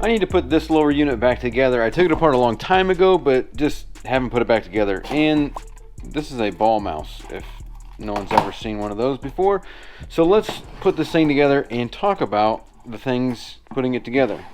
I need to put this lower unit back together. I took it apart a long time ago, but just haven't put it back together. And this is a ball mouse, if no one's ever seen one of those before. So let's put this thing together and talk about the things putting it together.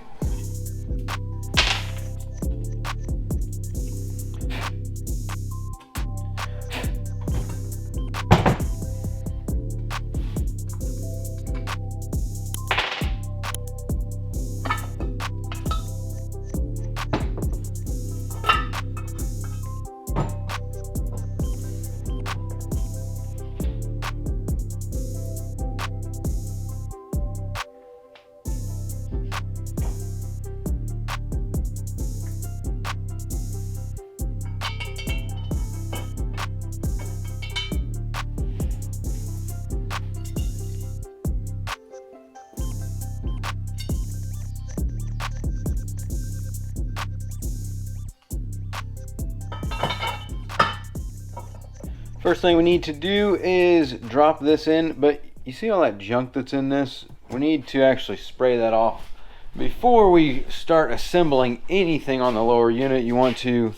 First thing we need to do is drop this in, but you see all that junk that's in this? We need to actually spray that off. Before we start assembling anything on the lower unit, you want to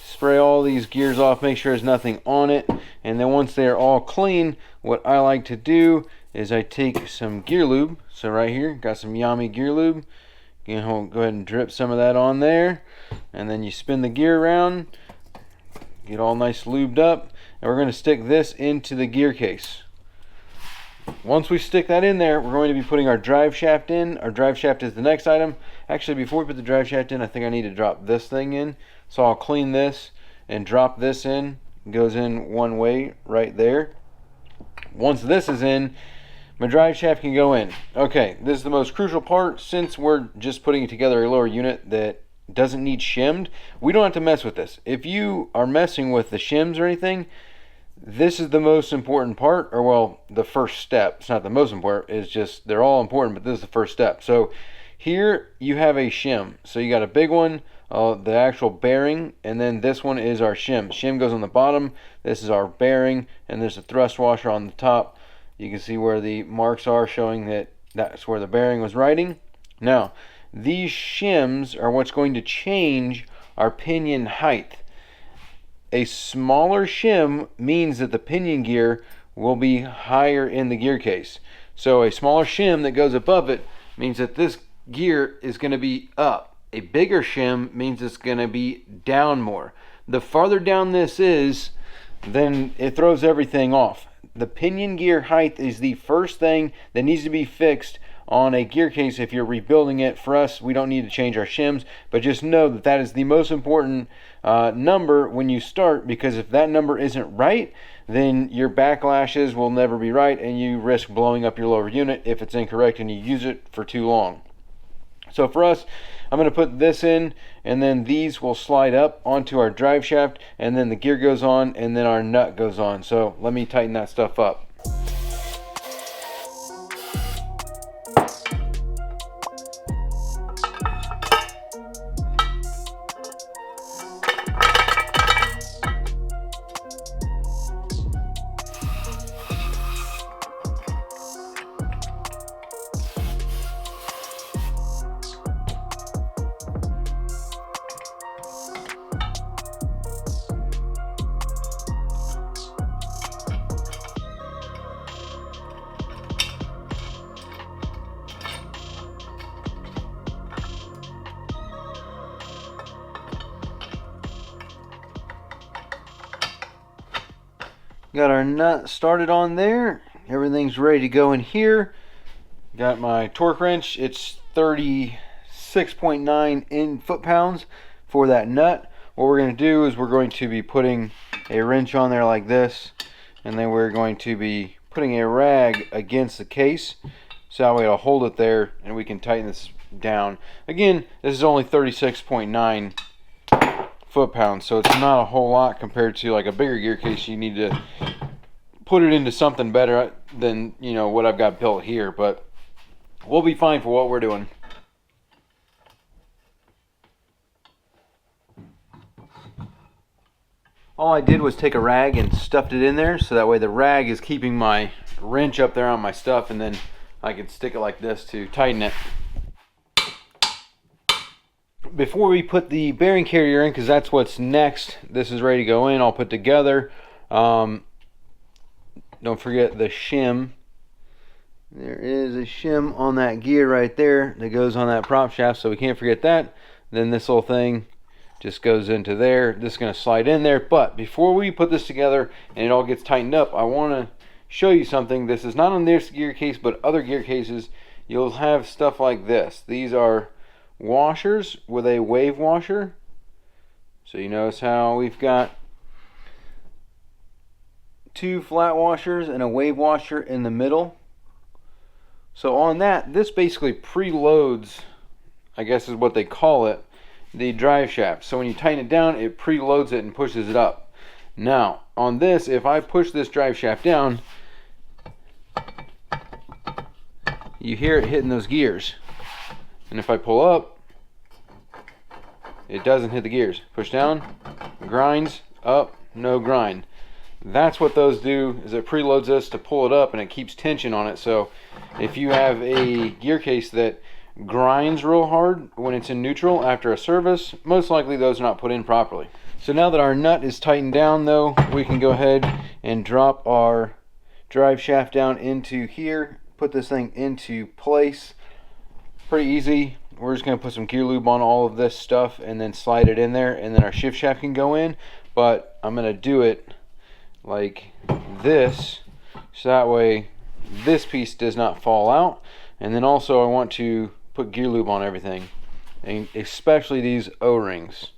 spray all these gears off, make sure there's nothing on it, and then once they're all clean, what I like to do is I take some gear lube. So right here, got some Yummy gear lube. You know, go ahead and drip some of that on there, and then you spin the gear around. Get all nice lubed up, and we're going to stick this into the gear case. Once we stick that in there, we're going to be putting our drive shaft in. Our drive shaft is the next item. Actually, before we put the drive shaft in, I think I need to drop this thing in. So I'll clean this and drop this in. It goes in one way right there. Once this is in, my drive shaft can go in. Okay, this is the most crucial part. Since we're just putting together a lower unit that doesn't need shimmed, we don't have to mess with this. If you are messing with the shims or anything, this is the most important part, or well, the first step. It's not the most important, it's just they're all important, but this is the first step. So here you have a shim. So you got a big one, the actual bearing, and then this one is our shim. Shim goes on the bottom, this is our bearing, and there's a thrust washer on the top. You can see where the marks are showing that that's where the bearing was riding. Now these shims are what's going to change our pinion height. A smaller shim means that the pinion gear will be higher in the gear case. So a smaller shim that goes above it means that this gear is going to be up. A bigger shim means it's going to be down more. The farther down this is, then it throws everything off. The pinion gear height is the first thing that needs to be fixed on a gear case if you're rebuilding it. For us, we don't need to change our shims, but just know that that is the most important number when you start, because if that number isn't right, then your backlashes will never be right and you risk blowing up your lower unit if it's incorrect and you use it for too long. So for us, I'm going to put this in, and then these will slide up onto our drive shaft, and then the gear goes on, and then our nut goes on. So let me tighten that stuff up. Got our nut started on there. Everything's ready to go in here. Got my torque wrench. It's 36.9 in foot-pounds for that nut. What we're going to do is we're going to be putting a wrench on there like this, and then we're going to be putting a rag against the case so that way it'll hold it there and we can tighten this down. Again, this is only 36.9 foot-pounds, so it's not a whole lot compared to like a bigger gear case. You need to put it into something better than, you know, what I've got built here, but we'll be fine for what we're doing. All I did was take a rag and stuffed it in there, so that way the rag is keeping my wrench up there on my stuff, and then I can stick it like this to tighten it. before we put the bearing carrier in, because that's what's next, this is ready to go in, all put together. Don't forget the shim. There is a shim on that gear right there that goes on that prop shaft, so we can't forget that. Then this whole thing just goes into there. This is going to slide in there. But before we put this together and it all gets tightened up, I want to show you something. This is not on this gear case, but other gear cases, you'll have stuff like this. These are washers with a wave washer. So you notice how we've got two flat washers and a wave washer in the middle. So on that, this basically preloads, I guess is what they call it, the drive shaft. So when you tighten it down, it preloads it and pushes it up. Now on this, if I push this drive shaft down, you hear it hitting those gears. And if I pull up, it doesn't hit the gears. Push down, grinds, up, no grind. That's what those do, is it preloads this to pull it up and it keeps tension on it. So if you have a gear case that grinds real hard when it's in neutral after a service, most likely those are not put in properly. So now that our nut is tightened down though, we can go ahead and drop our drive shaft down into here, put this thing into place. Pretty easy. We're just going to put some gear lube on all of this stuff and then slide it in there, and then our shift shaft can go in. But I'm going to do it like this, so that way this piece does not fall out. And then also I want to put gear lube on everything, and especially these O-rings.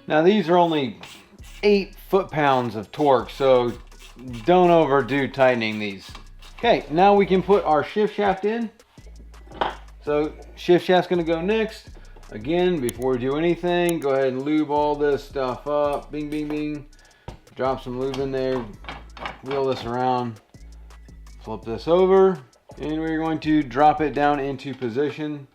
Now these are only 8 foot-pounds of torque, so don't overdo tightening these. Okay, now we can put our shift shaft in. So shift shaft's gonna go next. Again, before we do anything, go ahead and lube all this stuff up. Bing, bing, bing. Drop some lube in there. Wheel this around. Flip this over. And we're going to drop it down into position.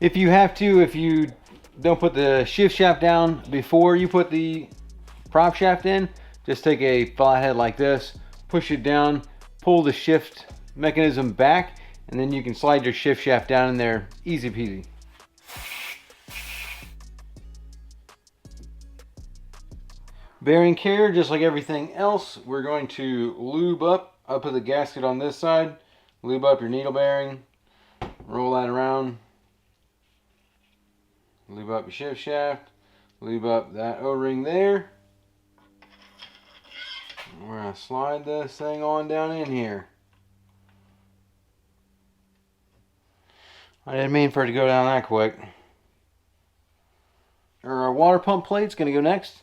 If you have to, if you don't put the shift shaft down before you put the prop shaft in, just take a flathead like this, push it down, pull the shift mechanism back, and then you can slide your shift shaft down in there, easy peasy. Bearing care, just like everything else, we're going to lube up. I'll put the gasket on this side, lube up your needle bearing, roll that around. Lube up your shift shaft, lube up that O-ring there. We're going to slide this thing on down in here. I didn't mean for it to go down that quick. Our water pump plate's going to go next.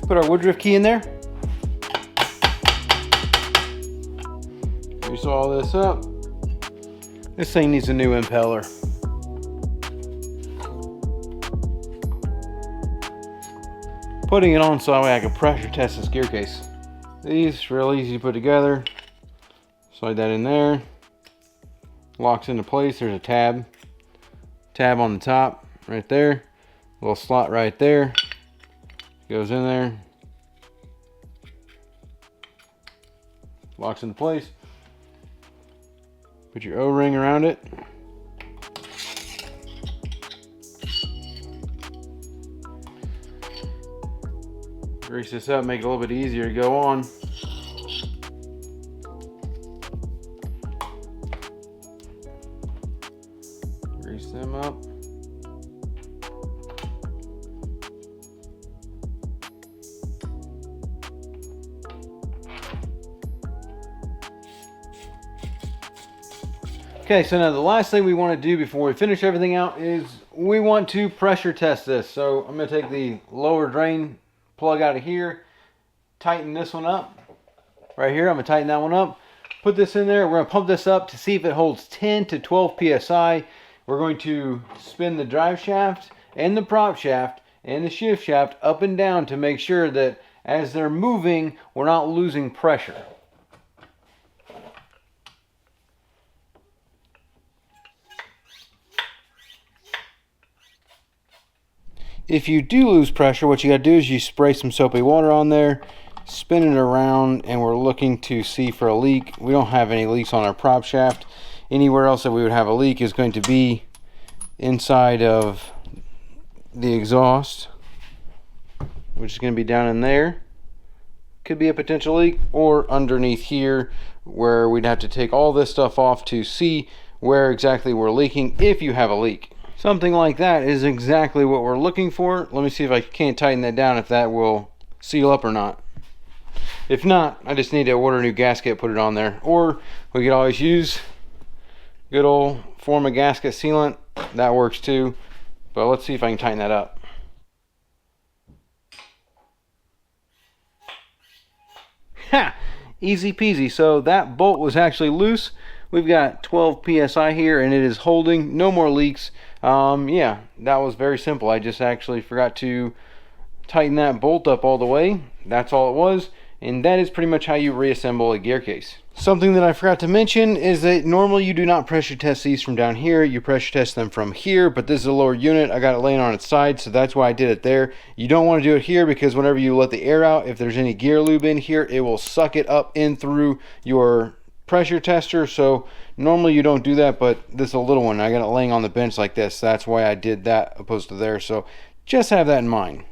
Put our woodruff key in there. Grease all this up. This thing needs a new impeller. Putting it on so that way I can pressure test this gear case. These real easy to put together. Slide that in there. Locks into place. There's a tab. Tab on the top right there. Little slot right there. Goes in there, locks into place. Put your O-ring around it. Grease this up, make it a little bit easier to go on. Grease them up. Okay, so now the last thing we want to do before we finish everything out is we want to pressure test this. So I'm going to take the lower drain plug out of here, tighten this one up right here. I'm going to tighten that one up, put this in there. We're going to pump this up to see if it holds 10 to 12 psi. We're going to spin the drive shaft and the prop shaft and the shift shaft up and down to make sure that as they're moving, we're not losing pressure. If you do lose pressure, what you got to do is you spray some soapy water on there, spin it around, and we're looking to see for a leak. We don't have any leaks on our prop shaft. Anywhere else that we would have a leak is going to be inside of the exhaust, which is going to be down in there. Could be a potential leak, or underneath here where we'd have to take all this stuff off to see where exactly we're leaking if you have a leak. Something like that is exactly what we're looking for. Let me see if I can't tighten that down, if that will seal up or not. If not, I just need to order a new gasket, put it on there. Or we could always use good old Forma gasket sealant. That works too. But let's see if I can tighten that up. Ha! Easy peasy. So that bolt was actually loose. We've got 12 psi here and it is holding. No more leaks. Yeah, that was very simple. I just actually forgot to tighten that bolt up all the way. That's all it was. And that is pretty much how you reassemble a gear case. Something that I forgot to mention is that normally you do not pressure test these from down here. You pressure test them from here, but this is a lower unit. I got it laying on its side, so that's why I did it there. You don't want to do it here because whenever you let the air out, if there's any gear lube in here, it will suck it up in through your pressure tester. So normally you don't do that, but this is a little one. I got it laying on the bench like this. That's why I did that opposed to there. So just have that in mind.